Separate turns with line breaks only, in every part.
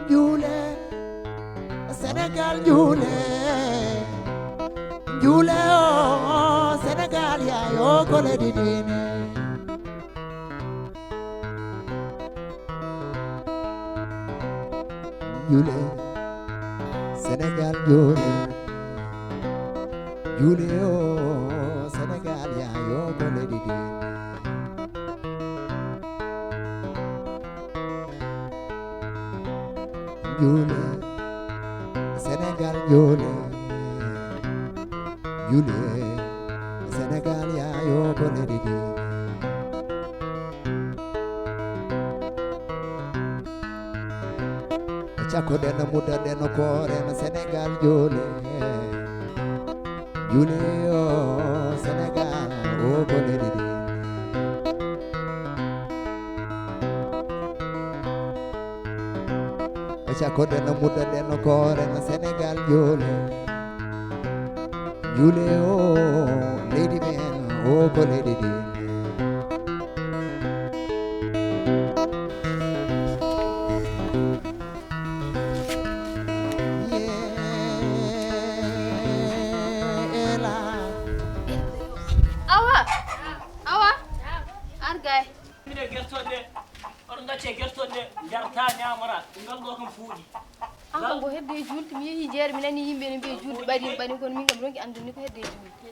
Jule Senegal Jule Jule oh Senegal ya yo kole didine Jule Senegal Jule Jule oh Senegal ya yo kole didine Jule Senegal Jule Jule Senegal ya yo kole didine Chako dena muda dena kore na Senegal Jule Jule oh Senegal oh kole didine Chako dena muda dena kore na Senegal Jule Jule oh lady man oh kole didine
Anko go hedde julti mi yehi jeere mi nani yimbe ne be julti bari kon min gam ronki andini ko hedde julti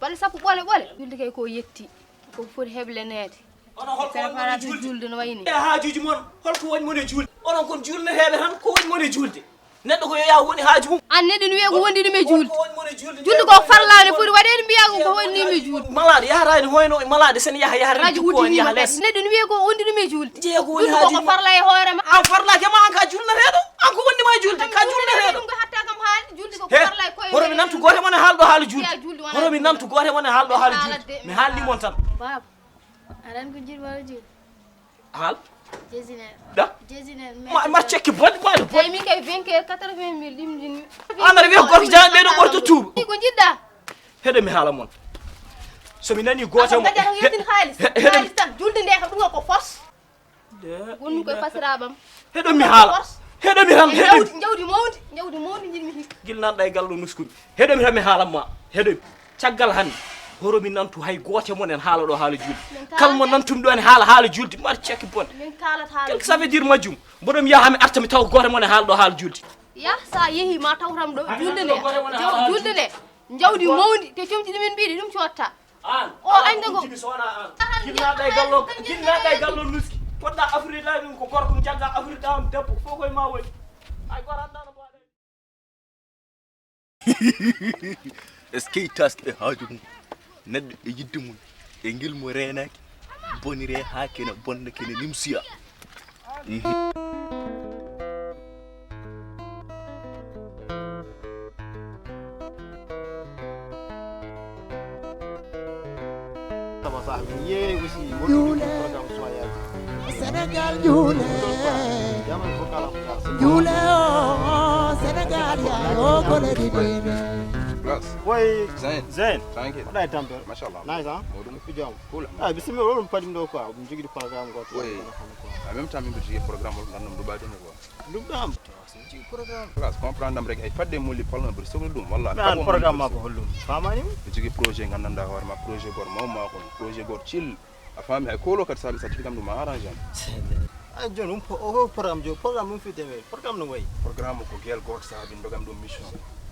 bal sappo bole julti kay ko yetti ko foti heble nede
ono hol ko
para julde no wayni
haajuji mon holko woni mon e julde onon kon julne heebe tan ko woni mon e julde neddo ko ya woni haaju mum
an neddo ni wiye ko wondi dum e julde
ko woni mon e julde
julde ko farlaane foti wadede mbiya ko woni mi julde
malade yaharani hoyno malade sen yaha
rajo
ko woni yaha les
neddo ni wiye ko wondi dum e julde
je ko woni haaju
ko farla e hoore ma
an farla ke ma an ka julne reedo an ko woni ma julde ka julne reedo
ko hatta kam haali julde ko farla e koy
horo mi namtu gote mon haaldo haalu julde horo mi namtu gote mon haaldo haalu julde mi haalni mon tan
bab aran ko jirba julde
haal
Jeziner.
Da?
Jeziner.
Ma cekki bodi bodi.
Tay min kay 20,000 dimdini.
Ana wiya gorko jaan be do borto tuubu.
Ko jidda.
Hede mi haala mon. So mi nani goto mo.
Hedin xaalis. Xaalis tan julde ndek dum ko fos. Wonu koy fasirabam.
Hedo mi haala. Hedo mi ram hedo.
Jawdi mawdi jidmi hik.
Gil nan day gallo nuskumi. Hedo mi ram mi haala ma. Hedo caggal hande. Horo mi nantu hay gote mon en haala do haala julde kalmo nantum do en haala julde mar cekki bon
min kalat haala
quel ça veut dire majum bodom yaha mi arta mi taw gote mon en haala do haala julde
ya sa yehi ma tawram do julde le julde le jawdi mawdi te comti min biidi dum cotta
an
o ande go
ginna day gallo nuski podda afrique la dum ko gorko jagga afrique dam debbo fo koy ma woni ay goranda no boade
est-ce que task e haaju neddo e yidde mun e ngil mo reenaki bonire ha kene bonde kene nimsiya
sama sahibi ye aussi
Jule Senegal Jule Jule oh Senegal ya yo kole didine
Why
Zain.
Thank you.
What I tamper?
Mashallah.
Nice, huh?
Modum pijam.
Cool. Ah, bismillah, on padim do quoi. On jogi du programme quoi.
Oui. En même temps, mi jogi programme ngam do baade no quoi.
Dum dam.
Jogi programme. Class comprendre rek ay fadde mo li palna bur sogol dum wallahi.
Man programme ma ko hollum. Famani?
Mi jogi projet ngannanda hoore ma projet gor mawma ko projet gor chill. A fami ay kolo kat sabi certificat dum ma arrange.
Ah, John, o programme jo programme mo fi demé. Programme no way.
Programme ko gel gor sabi ndogam dum mission.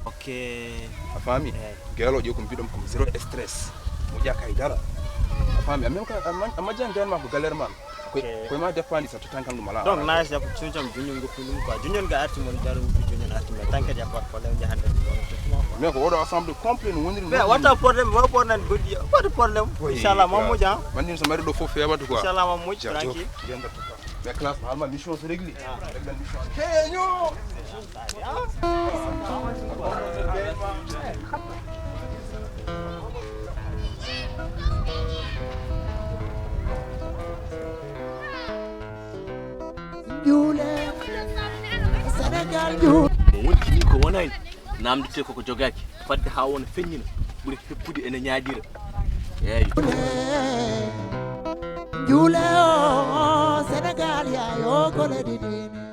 Okay.
A fami gelo je ko bidom ko zero stress. Mo jakay dara. A fami même ka amma jangal ma ko galère man. Ko ma defandi sa tankam dum ala.
Donc nice ya ko chunjam junyon go kulum quoi. Junyon ga arti mon darum fi junyon arti me tanka ya par problème ja hande.
Mais ko wodo ensemble complet no wondir.
Mais what a problem? What problem good? What problem? Inshallah mamu ja.
Man ni so mari do fofu yabatu quoi.
Inshallah mamu tranquille.
Mais classe ma mission c'est réglé. Hey yo.
Jule Senegal Jule
wonti ni ko wonay namdite ko jogaki fadde ha won feññina buri heppude ene nyaadira eyi
Jule oh Senegal ya yo kole didine